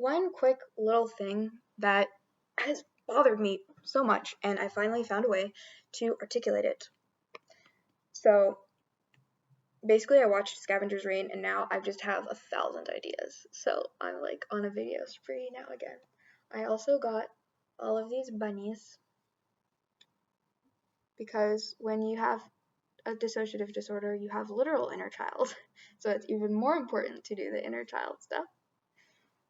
one quick little thing that has bothered me so much, and I finally found a way to articulate it. So basically, I watched Scavenger's Reign, and now I just have 1,000 ideas. So I'm like on a video spree now again. I also got all of these bunnies because when you have a dissociative disorder, you have literal inner child. So it's even more important to do the inner child stuff.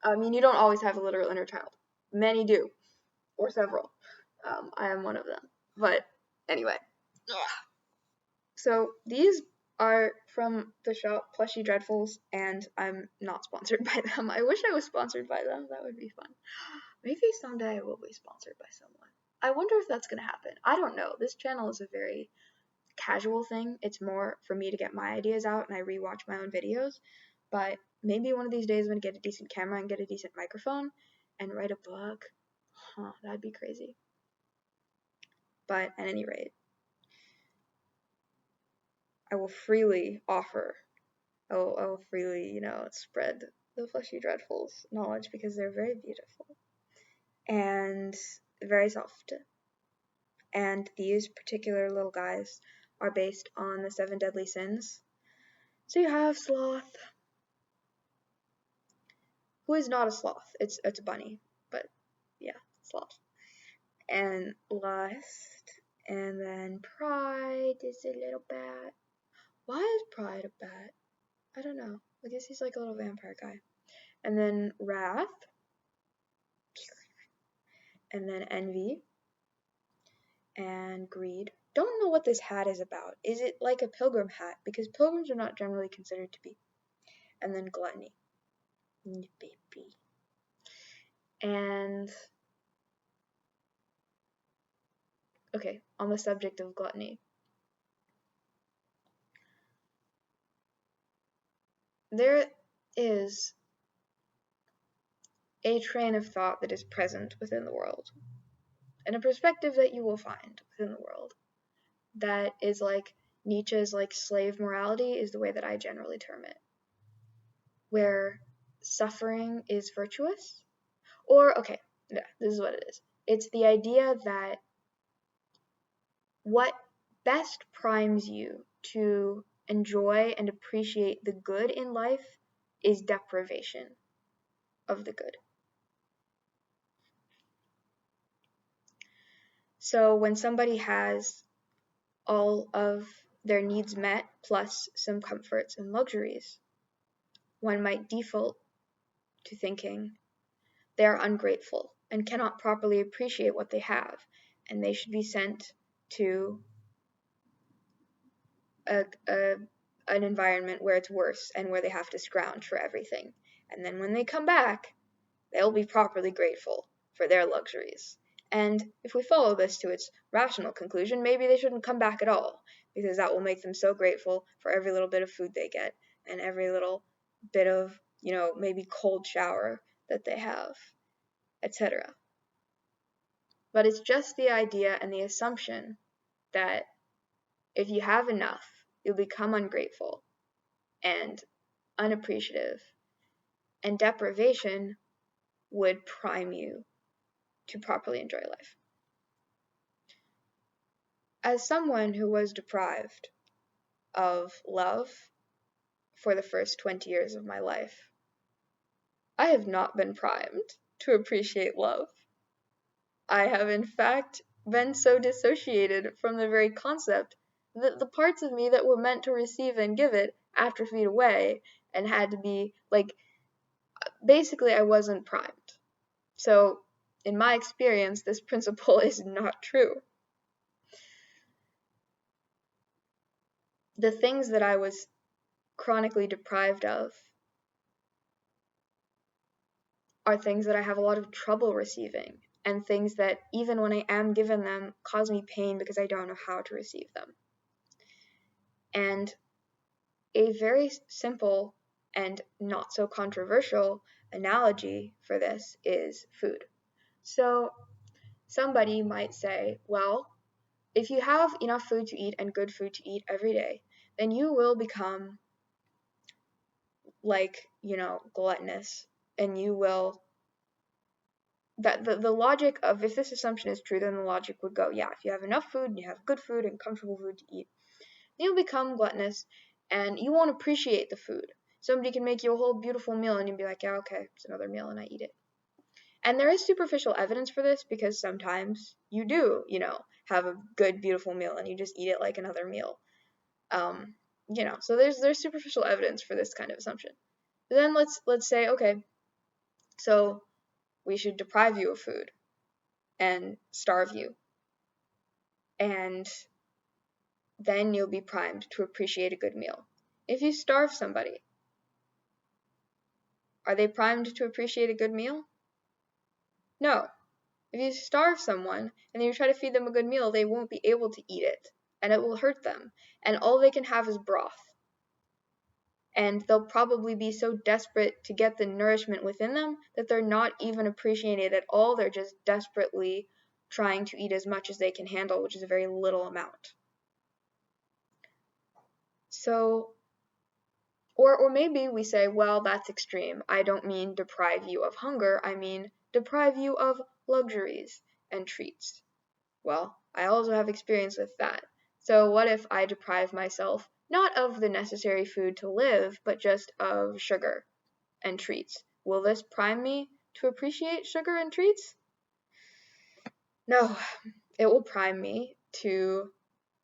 I mean, you don't always have a literal inner child. Many do, or several. I am one of them. But anyway. So these are from the shop Plushy Dreadfuls, and I'm not sponsored by them. I wish I was sponsored by them. That would be fun. Maybe someday I will be sponsored by someone. I wonder if that's going to happen. I don't know. This channel is a very casual thing. It's more for me to get my ideas out, and I rewatch my own videos. But maybe one of these days I'm going to get a decent camera and get a decent microphone and write a book. That'd be crazy. But at any rate, I will freely offer, I will freely, spread the Fleshy Dreadfuls knowledge because they're very beautiful and very soft. And these particular little guys are based on the 7 deadly sins. So you have sloth, who is not a sloth. It's a bunny, but yeah, sloth. And lust, and then pride is a little bat. Why is pride a bat? I don't know. I guess he's like a little vampire guy. And then wrath, and then envy, and greed. Don't know what this hat is about. Is it like a pilgrim hat? Because pilgrims are not generally considered to be. And then gluttony. Baby. And okay, on the subject of gluttony. There is a train of thought that is present within the world, and a perspective that you will find within the world that is like Nietzsche's like slave morality is the way that I generally term it, where suffering is virtuous. Or, okay, yeah, this is what it is. It's the idea that what best primes you to enjoy and appreciate the good in life is deprivation of the good. So when somebody has all of their needs met plus some comforts and luxuries, one might default to thinking they are ungrateful and cannot properly appreciate what they have, and they should be sent to an environment where it's worse and where they have to scrounge for everything. And then when they come back, they'll be properly grateful for their luxuries. And if we follow this to its rational conclusion, maybe they shouldn't come back at all, because that will make them so grateful for every little bit of food they get and every little bit of, maybe cold shower that they have, etc. But it's just the idea and the assumption that if you have enough, you'll become ungrateful and unappreciative, and deprivation would prime you to properly enjoy life. As someone who was deprived of love for the first 20 years of my life, I have not been primed to appreciate love. I have in fact been so dissociated from the very concept that the parts of me that were meant to receive and give it atrophied away and had to be like, basically I wasn't primed. So in my experience, this principle is not true. The things that I was chronically deprived of are things that I have a lot of trouble receiving, and things that even when I am given them cause me pain because I don't know how to receive them. And a very simple and not so controversial analogy for this is food. So somebody might say, well, if you have enough food to eat and good food to eat every day, then you will become like, gluttonous, and you will that the logic of, if this assumption is true, then the logic would go, yeah, if you have enough food and you have good food and comfortable food to eat, you'll become gluttonous and you won't appreciate the food. Somebody can make you a whole beautiful meal and you'll be like, yeah, okay, it's another meal, and I eat it. And there is superficial evidence for this, because sometimes you do, have a good, beautiful meal and you just eat it like another meal. So there's superficial evidence for this kind of assumption. But then let's say, okay, so we should deprive you of food and starve you, and then you'll be primed to appreciate a good meal. If you starve somebody, are they primed to appreciate a good meal? No. If you starve someone and then you try to feed them a good meal, they won't be able to eat it, and it will hurt them, and all they can have is broth. And they'll probably be so desperate to get the nourishment within them that they're not even appreciating it at all. They're just desperately trying to eat as much as they can handle, which is a very little amount. So, or maybe we say, well, that's extreme. I don't mean deprive you of hunger. I mean deprive you of luxuries and treats. Well, I also have experience with that. So what if I deprive myself not of the necessary food to live, but just of sugar and treats? Will this prime me to appreciate sugar and treats? No, it will prime me to,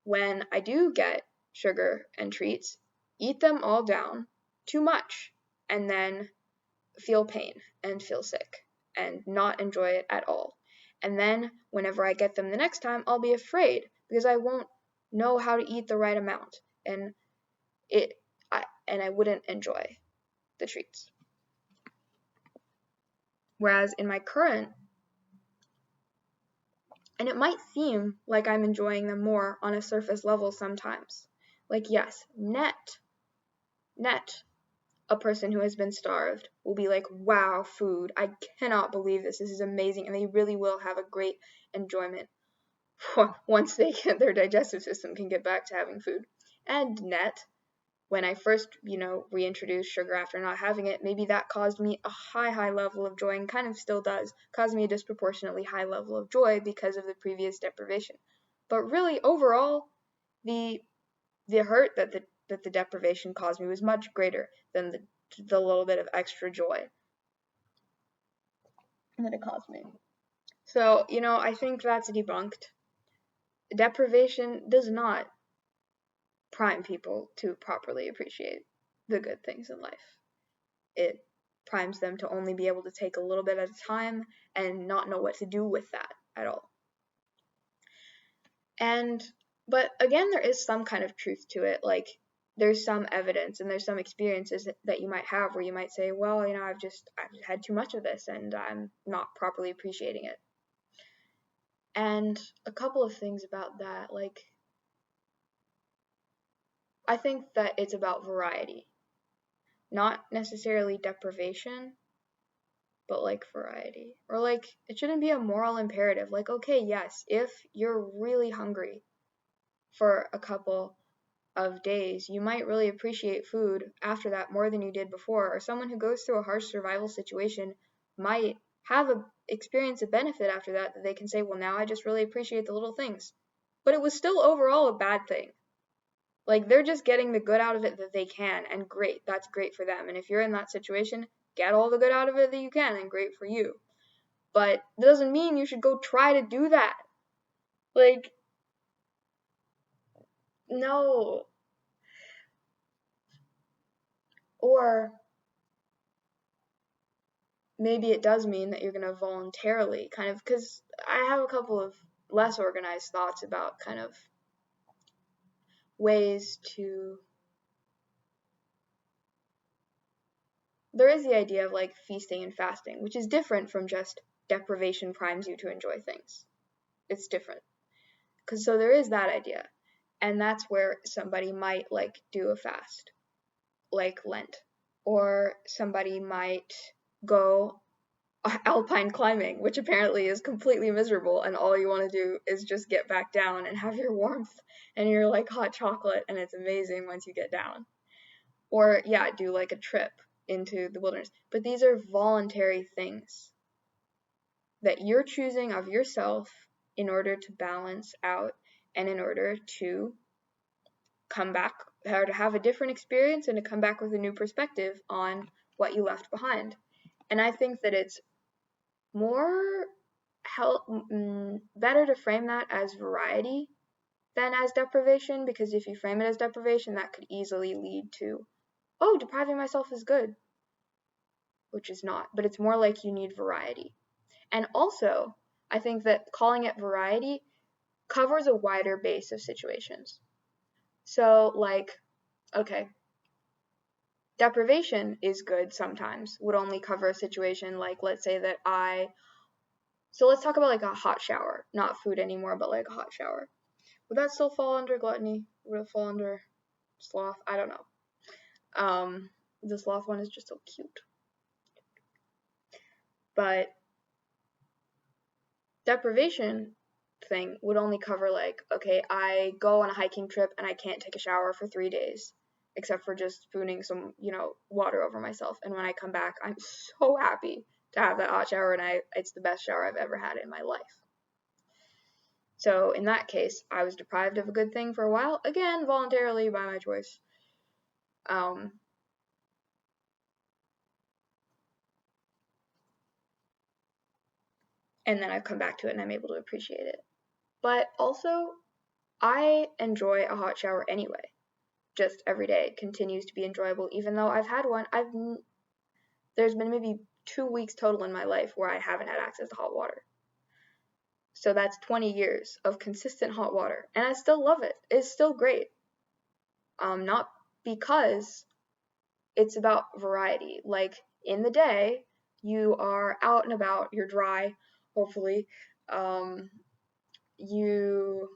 when I do get sugar and treats, eat them all down too much, and then feel pain and feel sick and not enjoy it at all. And then whenever I get them the next time, I'll be afraid because I won't know how to eat the right amount, and I wouldn't enjoy the treats. Whereas in my current, and it might seem like I'm enjoying them more on a surface level sometimes. Like, yes, net, a person who has been starved will be like, wow, food, I cannot believe this is amazing, and they really will have a great enjoyment once their digestive system can get back to having food. And net, when I first, reintroduced sugar after not having it, maybe that caused me a high level of joy, and kind of still does, cause me a disproportionately high level of joy because of the previous deprivation. But really, overall, the hurt that the deprivation caused me was much greater than the little bit of extra joy that it caused me. So, I think that's debunked. Deprivation does not prime people to properly appreciate the good things in life. It primes them to only be able to take a little bit at a time and not know what to do with that at all. But again, there is some kind of truth to it. Like, there's some evidence and there's some experiences that you might have where you might say, well, I've had too much of this and I'm not properly appreciating it. And a couple of things about that, like, I think that it's about variety. Not necessarily deprivation, but like variety. Or like, it shouldn't be a moral imperative. Like, okay, yes, if you're really hungry for a couple of days, you might really appreciate food after that more than you did before. Or someone who goes through a harsh survival situation might experience a benefit after that they can say, well, now I just really appreciate the little things. But it was still overall a bad thing. Like, they're just getting the good out of it that they can, and great, that's great for them. And if you're in that situation, get all the good out of it that you can, and great for you. But it doesn't mean you should go try to do that. Like, no. Or maybe it does mean that you're going to voluntarily kind of, because I have a couple of less organized thoughts about kind of ways to, there is the idea of like feasting and fasting, which is different from just deprivation primes you to enjoy things. It's different. So there is that idea, and that's where somebody might like do a fast, like Lent, or somebody might go alpine climbing, which apparently is completely miserable, and all you want to do is just get back down and have your warmth and your like hot chocolate, and it's amazing once you get down. Or yeah, do like a trip into the wilderness. But these are voluntary things that you're choosing of yourself in order to balance out and in order to come back or to have a different experience and to come back with a new perspective on what you left behind. And I think that it's more better to frame that as variety than as deprivation, because if you frame it as deprivation, that could easily lead to, oh, depriving myself is good, which is not, but it's more like you need variety. And also, I think that calling it variety covers a wider base of situations. So, like, okay, deprivation is good sometimes, would only cover a situation like, let's say that so let's talk about like a hot shower, not food anymore, but like a hot shower. Would that still fall under gluttony? Would it fall under sloth? I don't know. The sloth one is just so cute. But deprivation thing would only cover like, okay, I go on a hiking trip and I can't take a shower for 3 days, except for just spooning some, water over myself. And when I come back, I'm so happy to have that hot shower, and it's the best shower I've ever had in my life. So in that case, I was deprived of a good thing for a while, again, voluntarily by my choice. And then I've come back to it and I'm able to appreciate it. But also, I enjoy a hot shower anyway. Just every day it continues to be enjoyable, even though I've had one. There's been maybe 2 weeks total in my life where I haven't had access to hot water. So that's 20 years of consistent hot water, and I still love it. It's still great. Not because it's about variety. Like in the day, you are out and about, you're dry, hopefully. You're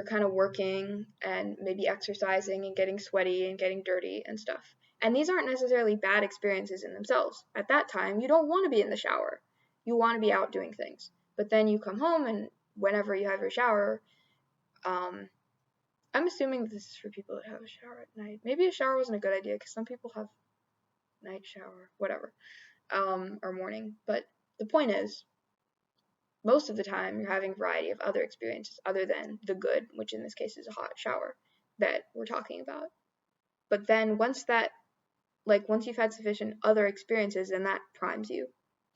kind of working and maybe exercising and getting sweaty and getting dirty and stuff. And these aren't necessarily bad experiences in themselves. At that time, you don't want to be in the shower. You want to be out doing things. But then you come home, and whenever you have your shower, I'm assuming this is for people that have a shower at night. Maybe a shower wasn't a good idea because some people have night shower, whatever, or morning. But the point is, most of the time you're having a variety of other experiences other than the good, which in this case is a hot shower that we're talking about. But then once you've had sufficient other experiences, then that primes you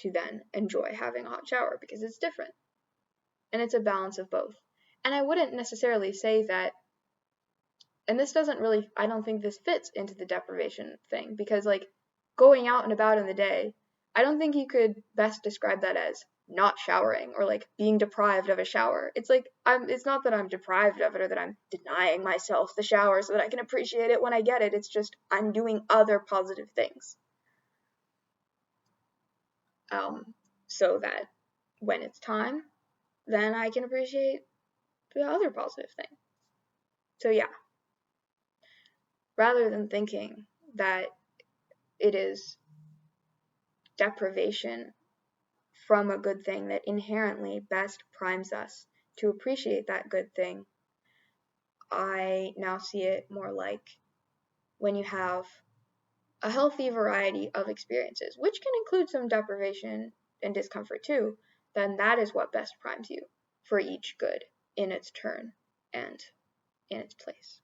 to then enjoy having a hot shower because it's different. And it's a balance of both. And I wouldn't necessarily say that, and this doesn't really, I don't think this fits into the deprivation thing, because like going out and about in the day, I don't think you could best describe that as not showering or like being deprived of a shower. It's like it's not that I'm deprived of it or that I'm denying myself the shower so that I can appreciate it when I get it. It's just I'm doing other positive things. So that when it's time, then I can appreciate the other positive thing. So yeah, rather than thinking that it is deprivation from a good thing that inherently best primes us to appreciate that good thing, I now see it more like when you have a healthy variety of experiences, which can include some deprivation and discomfort too, then that is what best primes you for each good in its turn and in its place.